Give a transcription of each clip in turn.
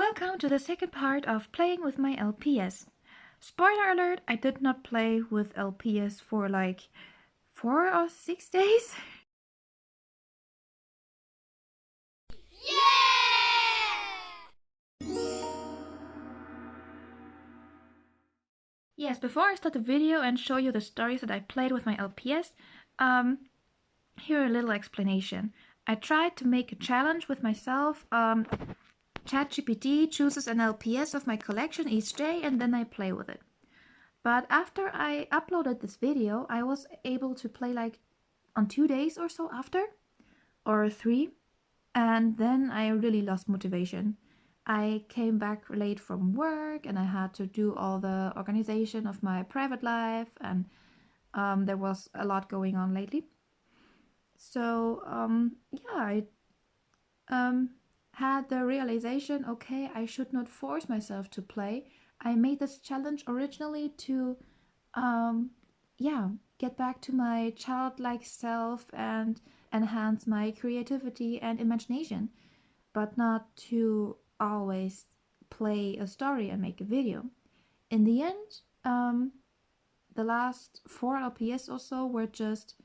Welcome to the second part of playing with my LPS. Spoiler alert, I did not play with LPS for like 4 or 6 days. Yes, before I start the video and show you the stories that I played with my LPS, here a little explanation. I tried to make a challenge with myself. ChatGPT chooses an LPS of my collection each day and then I play with it. But after I uploaded this video, I was able to play like on 2 days or so after, or 3, and then I really lost motivation. I came back late from work and I had to do all the organization of my private life, and there was a lot going on lately. So yeah, I had the realization, okay, I should not force myself to play. I made this challenge originally to yeah, get back to my childlike self and enhance my creativity and imagination, but not to always play a story and make a video. In the end, the last 4 LPS or so were just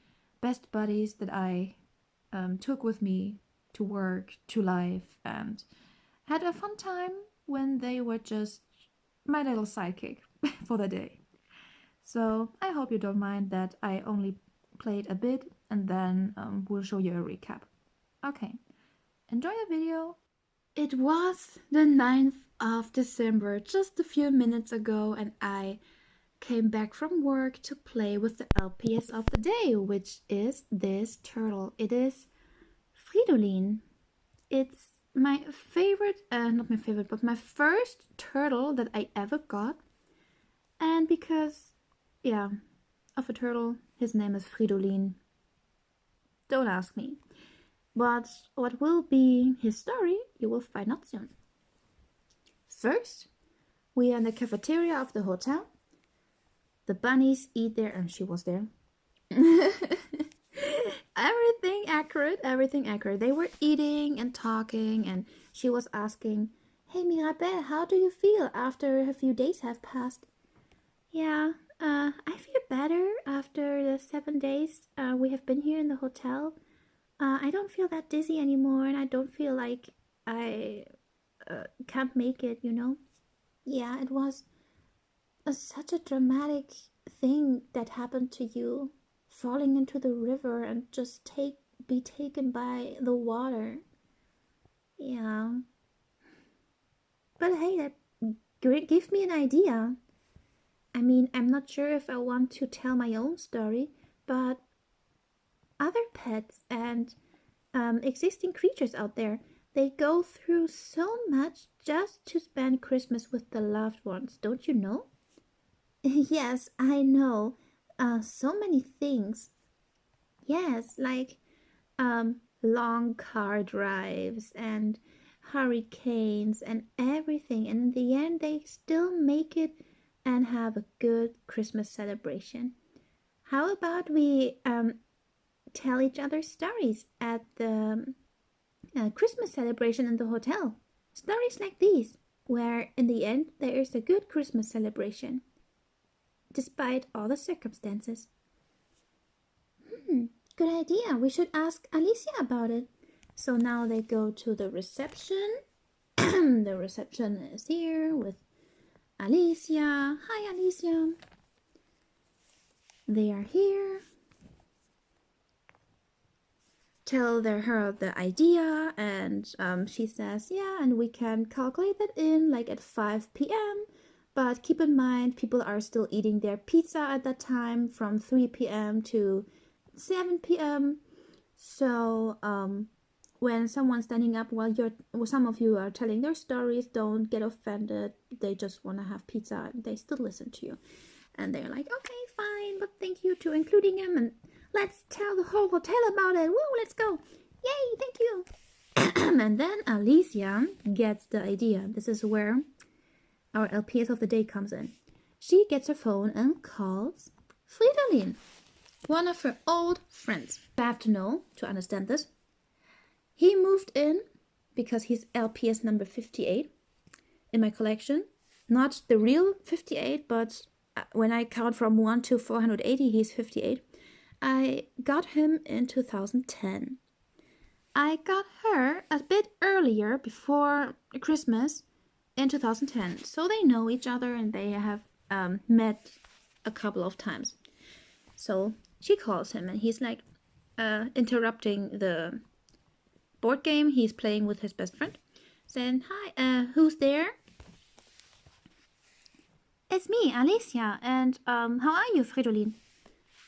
best buddies that I took with me to work, to life, and had a fun time when they were just my little sidekick for the day. So I hope you don't mind that I only played a bit and then we'll show you a recap. Okay, enjoy the video. It was the 9th of December, just a few minutes ago, and I came back from work to play with the LPS of the day, which is this turtle. It is Fridolin. It's my favorite, not my favorite, but my first turtle that I ever got. And because, yeah, of a turtle, his name is Fridolin. Don't ask me. But what will be his story, you will find out soon. First, we are in the cafeteria of the hotel. The bunnies eat there, and she was there. Everything accurate, everything accurate. They were eating and talking, and she was asking, "Hey Mirabelle, how do you feel after a few days have passed?" "Yeah, I feel better after the 7 days we have been here in the hotel. I don't feel that dizzy anymore, and I don't feel like I can't make it, you know?" "Yeah, it was such a dramatic thing that happened to you, falling into the river and just be taken by the water." "Yeah. But hey, that gave me an idea. I mean, I'm not sure if I want to tell my own story, but other pets and existing creatures out there, they go through so much just to spend Christmas with the loved ones, don't you know?" "Yes, I know. So many things. Yes, like long car drives and hurricanes and everything. And in the end, they still make it and have a good Christmas celebration. How about we tell each other stories at the Christmas celebration in the hotel? Stories like these, where in the end there is a good Christmas celebration, despite all the circumstances." Good idea. We should ask Alicia about it. So now they go to the reception. The reception is here with Alicia. Hi, Alicia. They are here. Tell her the idea, and she says, "Yeah, and we can calculate that in like at 5 p.m. But keep in mind, people are still eating their pizza at that time from 3 p.m. to 7 p.m. So when someone's standing up while some of you are telling their stories, don't get offended. They just want to have pizza and they still listen to you." And they're like, "Okay, fine, but thank you to including him, and let's tell the whole hotel about it. Woo, let's go. Yay, thank you." And then Alicia gets the idea. This is where our LPS of the day comes in. She gets her phone and calls Fridolin, one of her old friends. You have to know to understand this. He moved in because he's LPS number 58, in my collection. Not the real 58, but when I count from 1 to 480, he's 58. I got him in 2010. I got her a bit earlier, before Christmas, in 2010. So they know each other and they have met a couple of times. So she calls him and he's like interrupting the board game he's playing with his best friend, saying, "Hi, who's there?" "It's me, Alicia, and how are you, Fridolin?"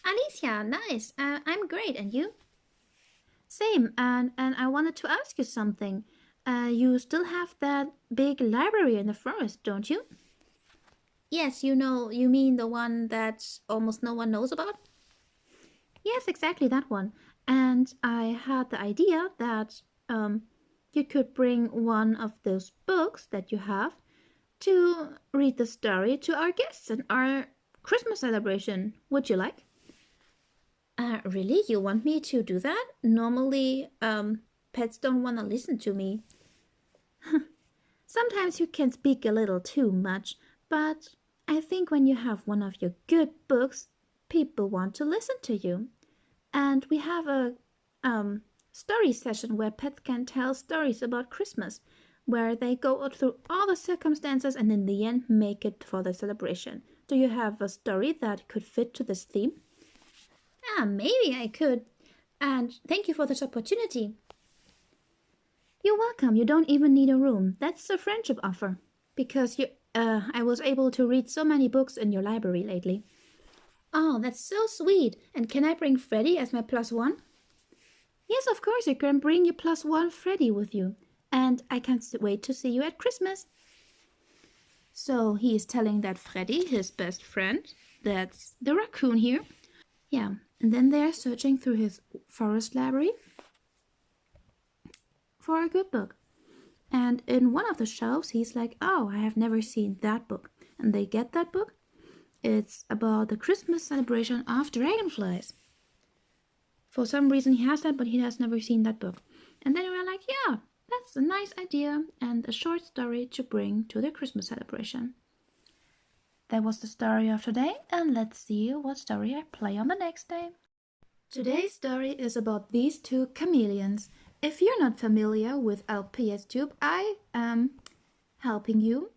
"Alicia, nice. I'm great, and you?" "Same, and I wanted to ask you something. You still have that big library in the forest, don't you?" "Yes, you mean the one that almost no one knows about?" "Yes, exactly that one. And I had the idea that you could bring one of those books that you have to read the story to our guests at our Christmas celebration. Would you like?" Really? You want me to do that? Normally, pets don't want to listen to me. Sometimes you can speak a little too much, but I think when you have one of your good books, people want to listen to you. And we have a story session where pets can tell stories about Christmas, where they go through all the circumstances and in the end make it for the celebration. Do you have a story that could fit to this theme? Maybe I could. And thank you for this opportunity. You're welcome. You don't even need a room. That's a friendship offer. Because I was able to read so many books in your library lately. Oh, that's so sweet. And can I bring Freddy as my +1? Yes, of course, you can bring your +1 Freddy with you. And I can't wait to see you at Christmas. So he is telling that Freddy, his best friend, that's the raccoon here. Yeah, and then they're searching through his forest library for a good book. And in one of the shelves, he's like, "Oh, I have never seen that book." And they get that book. It's about the Christmas celebration of dragonflies. For some reason, he has that, but he has never seen that book. And then we're like, yeah, that's a nice idea and a short story to bring to the Christmas celebration. That was the story of today, and let's see what story I play on the next day. Today's story is about these two chameleons. If you're not familiar with LPS Tube, I am helping you.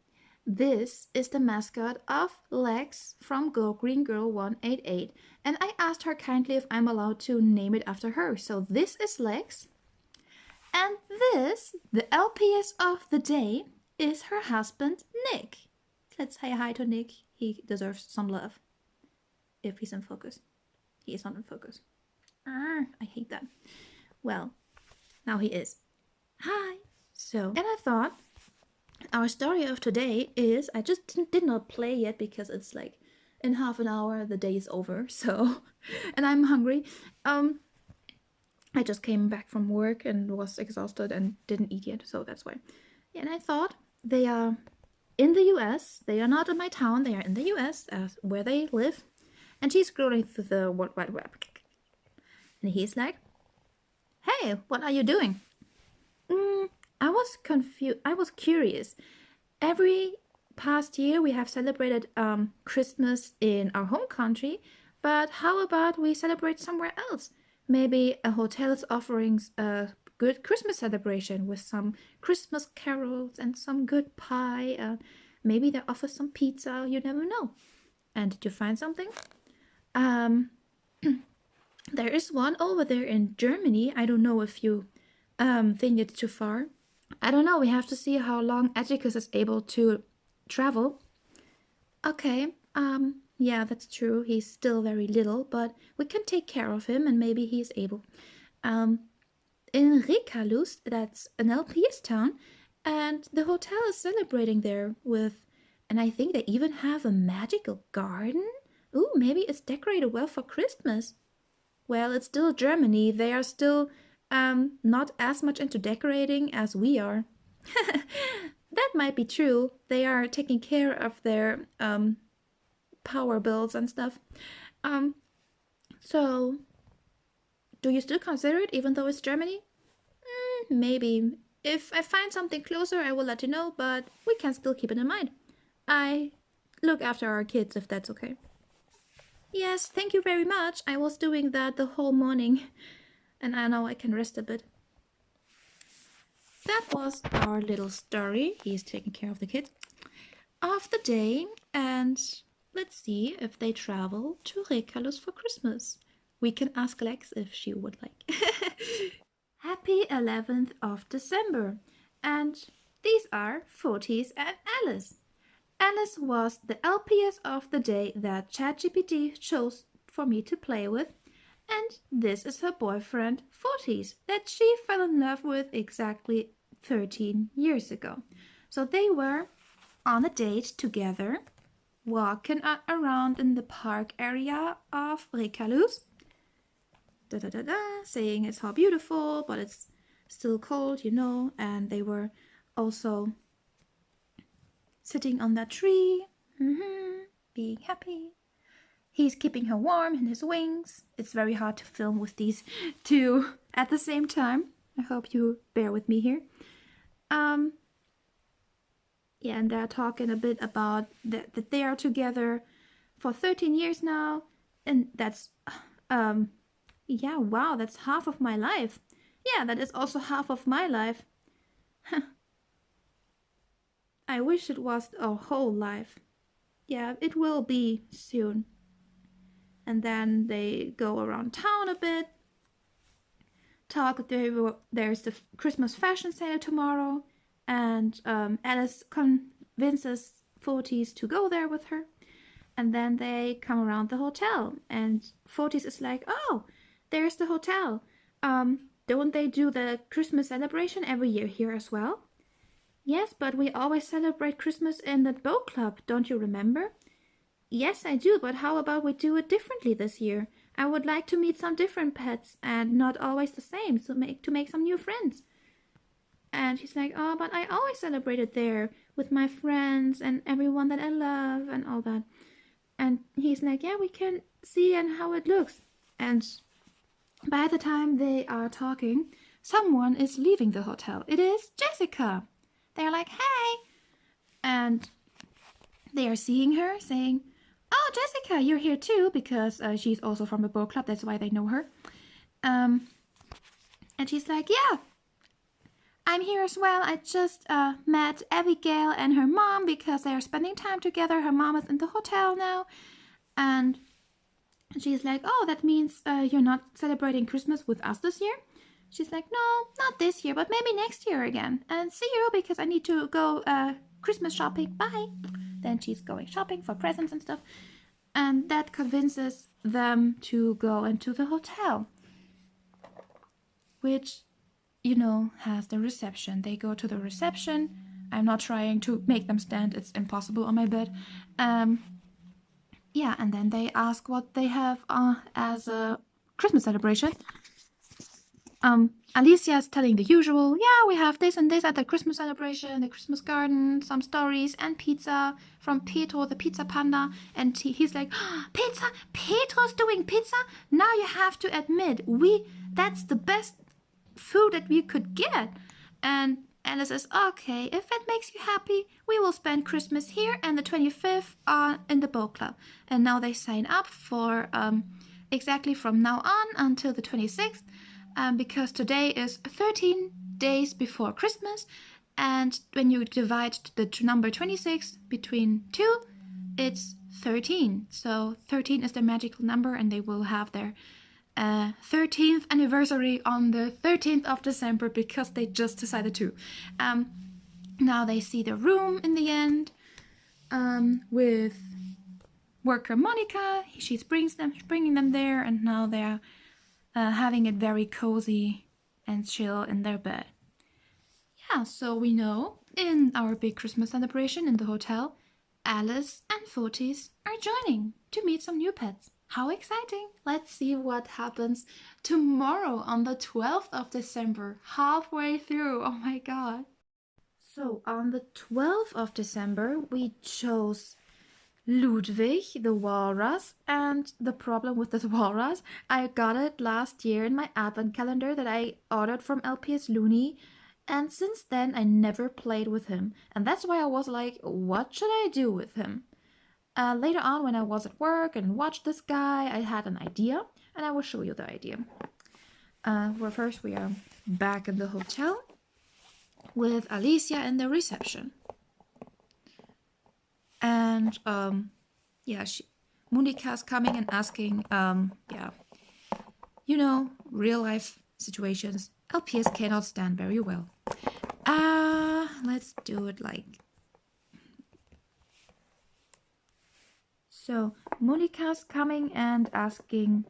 This is the mascot of Lex from Go Green Girl 188, and I asked her kindly if I'm allowed to name it after her. So this is Lex, and this, the LPS of the day, is her husband Nick. Let's say hi to Nick. He deserves some love. If he's in focus. He is not in focus. I hate that. Well, now he is. Hi. So, and I thought our story of today is, I just did not play yet because it's like in half an hour the day is over. So, and I'm hungry. I just came back from work and was exhausted and didn't eat yet, so that's why. Yeah, and I thought they are in the US. They are not in my town. They are in the US, where they live. And she's scrolling through the World Wide Web. And he's like, "Hey, what are you doing?" I was confused. I was curious. Every past year we have celebrated Christmas in our home country, but how about we celebrate somewhere else? Maybe a hotel is offering a good Christmas celebration with some Christmas carols and some good pie. Maybe they offer some pizza. You never know. And did you find something? There is one over there in Germany. I don't know if you think it's too far. I don't know. We have to see how long Atticus is able to travel. Okay. Yeah, that's true. He's still very little, but we can take care of him and maybe he's able. In Rekalus, that's an LPS town, and the hotel is celebrating there with, and I think they even have a magical garden. Ooh, maybe it's decorated well for Christmas. Well, it's still Germany. They are still not as much into decorating as we are. That might be true. They are taking care of their power bills and stuff. So, do you still consider it even though it's Germany? Maybe. If I find something closer, I will let you know, but we can still keep it in mind. I look after our kids if that's okay. Yes, thank you very much. I was doing that the whole morning, and I know I can rest a bit. That was our little story. He's taking care of the kids of the day, and let's see if they travel to Rekalus for Christmas. We can ask Lex if she would like. Happy 11th of December, and these are Forties and Alice. Alice was the LPS of the day that ChatGPT chose for me to play with, and this is her boyfriend, Forties, that she fell in love with exactly 13 years ago. So they were on a date together, walking around in the park area of Rekalus, saying it's all beautiful, but it's still cold, you know, and they were also sitting on that tree, being happy. He's keeping her warm in his wings. It's very hard to film with these two at the same time. I hope you bear with me here. Yeah, and they're talking a bit about that they are together for 13 years now, and that's yeah, wow, that's half of my life. Yeah, that is also half of my life. I wish it was a whole life. Yeah, it will be soon. And then they go around town a bit, talk. There's the Christmas fashion sale tomorrow, and Alice convinces Forties to go there with her. And then they come around the hotel, and Forties is like, oh, there's the hotel. Don't they do the Christmas celebration every year here as well? Yes, but we always celebrate Christmas in the boat club, don't you remember? Yes, I do, but how about we do it differently this year? I would like to meet some different pets and not always the same, so to make some new friends. And she's like, oh, but I always celebrate it there with my friends and everyone that I love and all that. And he's like, yeah, we can see and how it looks. And by the time they are talking, someone is leaving the hotel. It is Jessica. They're like, hey. And they are seeing her, saying, oh, Jessica, you're here too, because she's also from the boat club. That's why they know her. And she's like, yeah, I'm here as well. I just met Abigail and her mom because they are spending time together. Her mom is in the hotel now. And she's like, oh, that means you're not celebrating Christmas with us this year? She's like, no, not this year, but maybe next year again. And see you, because I need to go Christmas shopping. Bye. Then she's going shopping for presents and stuff. And that convinces them to go into the hotel, which, you know, has the reception. They go to the reception. I'm not trying to make them stand. It's impossible on my bed. Yeah, and then they ask what they have as a Christmas celebration. Alicia's telling the usual, yeah, we have this and this at the Christmas celebration, the Christmas garden, some stories, and pizza from Pietro, the pizza panda. And he's like, oh, pizza? Pietro's doing pizza? Now you have to admit, that's the best food that we could get. And Alice says, okay, if it makes you happy, we will spend Christmas here and the 25th in the boat club. And now they sign up for exactly from now on until the 26th. Because today is 13 days before Christmas, and when you divide the number 26 between 2, it's 13. So 13 is their magical number, and they will have their 13th anniversary on the 13th of December because they just decided to. Now they see the room in the end with worker Monica. She's bringing them there, and now they're having it very cozy and chill in their bed. Yeah, so we know in our big Christmas celebration in the hotel, Alice and Forties are joining to meet some new pets. How exciting! Let's see what happens tomorrow on the 12th of December, halfway through. Oh my god. So on the 12th of December, we chose Ludwig, the walrus. And the problem with this walrus, I got it last year in my advent calendar that I ordered from LPS Looney And since then, I never played with him. And that's why I was like, what should I do with him? Later on, when I was at work and watched this guy, I had an idea, and I will show you the idea. Well, first we are back in the hotel with Alicia in the reception. And yeah, Monika's coming and asking, yeah, you know, real life situations LPS cannot stand very well. Let's do it like. So Monika's coming and asking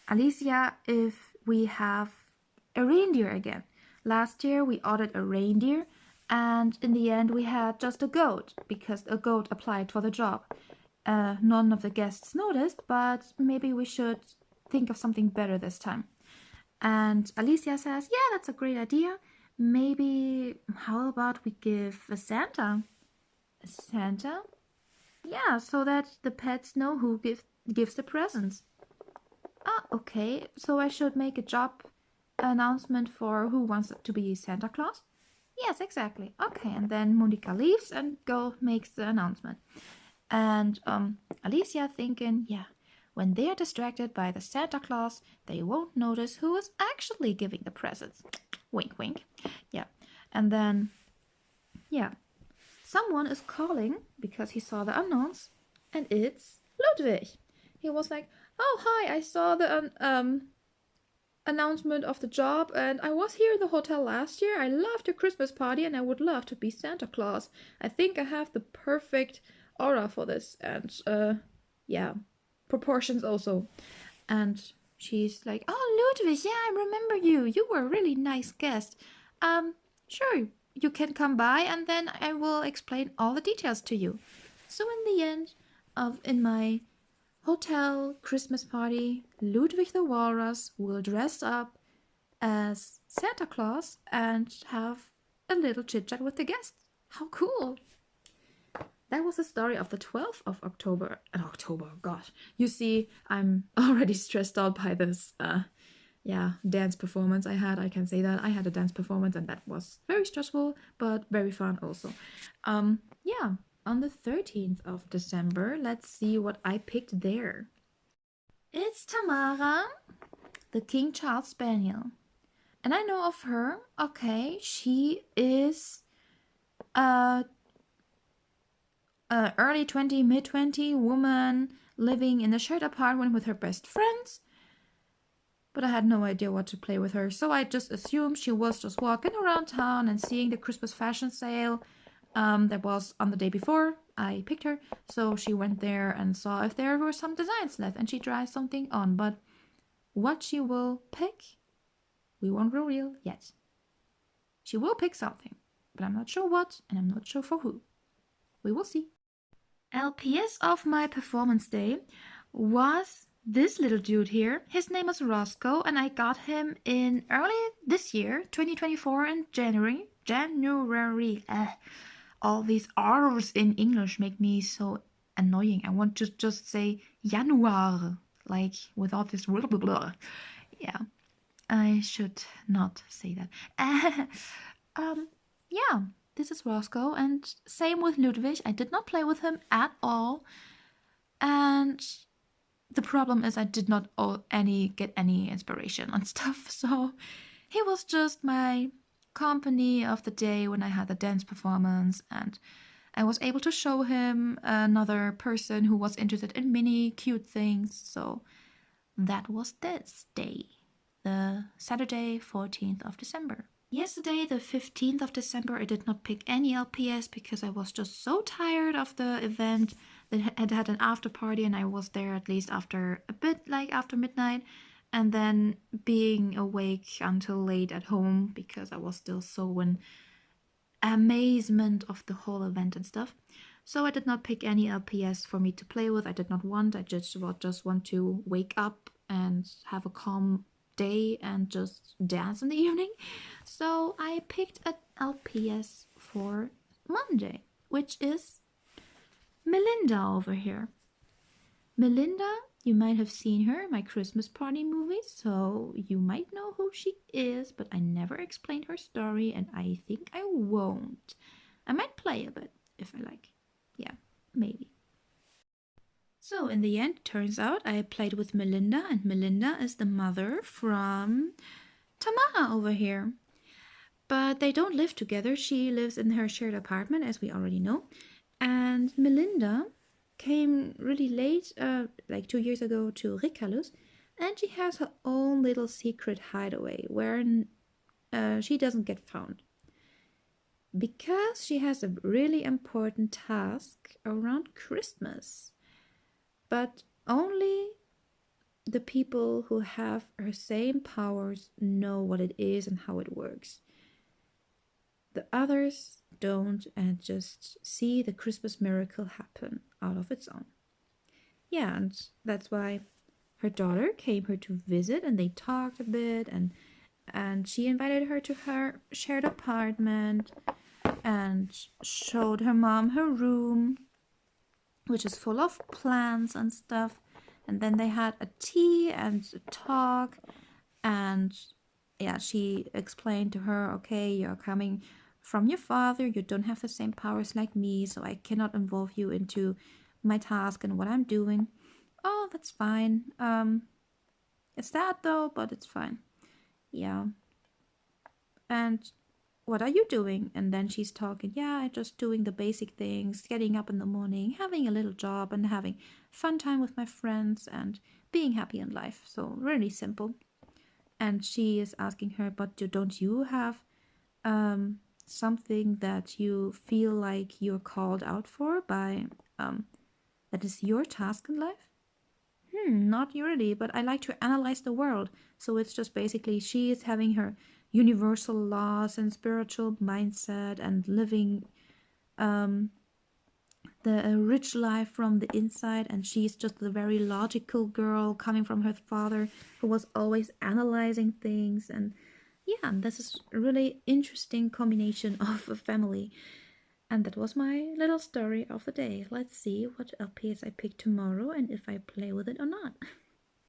Alicia if we have a reindeer again. Last year we ordered a reindeer, and in the end we had just a goat because a goat applied for the job. None of the guests noticed, but maybe we should think of something better this time. And Alicia says, yeah, that's a great idea. Maybe, how about we give a Santa? A Santa? Yeah, so that the pets know who gives the presents. Ah, okay, so I should make a job announcement for who wants to be Santa Claus? Yes, exactly. Okay, and then Monica leaves and makes the announcement. And Alicia thinking, yeah, when they're distracted by the Santa Claus, they won't notice who is actually giving the presents. Wink, wink. Yeah, and then, yeah, someone is calling because he saw the announce, and it's Ludwig. He was like, oh, hi, I saw the announcement of the job, and I was here in the hotel last year. I loved your Christmas party, and I would love to be Santa Claus. I think I have the perfect aura for this, and yeah, proportions also. And she's like, oh, Ludwig, yeah, I remember you. You were a really nice guest. Sure, you can come by, and then I will explain all the details to you. So in the end in my hotel Christmas party, Ludwig the Walrus will dress up as Santa Claus and have a little chit chat with the guests. How cool! That was the story of the 12th of October. October, gosh. You see, I'm already stressed out by this dance performance I had. I can say that. I had a dance performance and that was very stressful, but very fun also. Yeah, on the 13th of December, let's see what I picked there. It's Tamara, the King Charles Spaniel. And I know of her. Okay, she is early 20, mid 20 woman living in a shared apartment with her best friends. But I had no idea what to play with her, so I just assumed she was just walking around town and seeing the Christmas fashion sale that was on the day before I picked her. So she went there and saw if there were some designs left, and she tried something on. But what she will pick, we won't reveal yet. She will pick something, but I'm not sure what, and I'm not sure for who. We will see. LPS of my performance day was this little dude here. His name is Roscoe, and I got him in early this year, 2024, in January. All these R's in English make me so annoying. I want to just say Januar, like without this blah blah blah. Yeah, I should not say that. Yeah, this is Roscoe, and same with Ludwig. I did not play with him at all, and the problem is I did not get any inspiration on stuff, so he was just my company of the day when I had the dance performance, and I was able to show him another person who was interested in mini cute things. So that was this day, the Saturday 14th of December. Yesterday, the 15th of December, I did not pick any LPS because I was just so tired of the event that had an after party, and I was there at least after a bit, like after midnight, and then being awake until late at home because I was still so in amazement of the whole event and stuff. So I did not pick any LPS for me to play with. I did not want. I just want to wake up and have a calm day and just dance in the evening. So I picked an LPS for Monday, which is Melinda over here. Melinda, You might have seen her in my Christmas party movie, so you might know who she is, but I never explained her story, and I think I won't. I might play a bit if I like. Yeah, maybe. So in the end, turns out I played with Melinda, and Melinda is the mother from Tamara over here. But they don't live together. She lives in her shared apartment, as we already know. And Melinda came really late, like 2 years ago, to Rekalus, and she has her own little secret hideaway where she doesn't get found. Because she has a really important task around Christmas. But only the people who have her same powers know what it is and how it works. The others don't and just see the Christmas miracle happen out of its own. Yeah, and that's why her daughter came here to visit and they talked a bit and she invited her to her shared apartment and showed her mom her room, which is full of plants and stuff. And then they had a tea and a talk, and yeah, she explained to her, okay, you're coming from your father, you don't have the same powers like me, so I cannot involve you into my task and what I'm doing. Oh, that's fine. It's sad though, but it's fine. Yeah. And what are you doing? And then she's talking, yeah, I'm just doing the basic things, getting up in the morning, having a little job, and having fun time with my friends and being happy in life. So really simple. And she is asking her, but don't you have something that you feel like you're called out for by that is your task in life? Not really, but I like to analyze the world. So it's just basically she is having her universal laws and spiritual mindset and living the rich life from the inside, and she's just the very logical girl coming from her father who was always analyzing things. And yeah, this is a really interesting combination of a family. And that was my little story of the day. Let's see what LPS I pick tomorrow and if I play with it or not.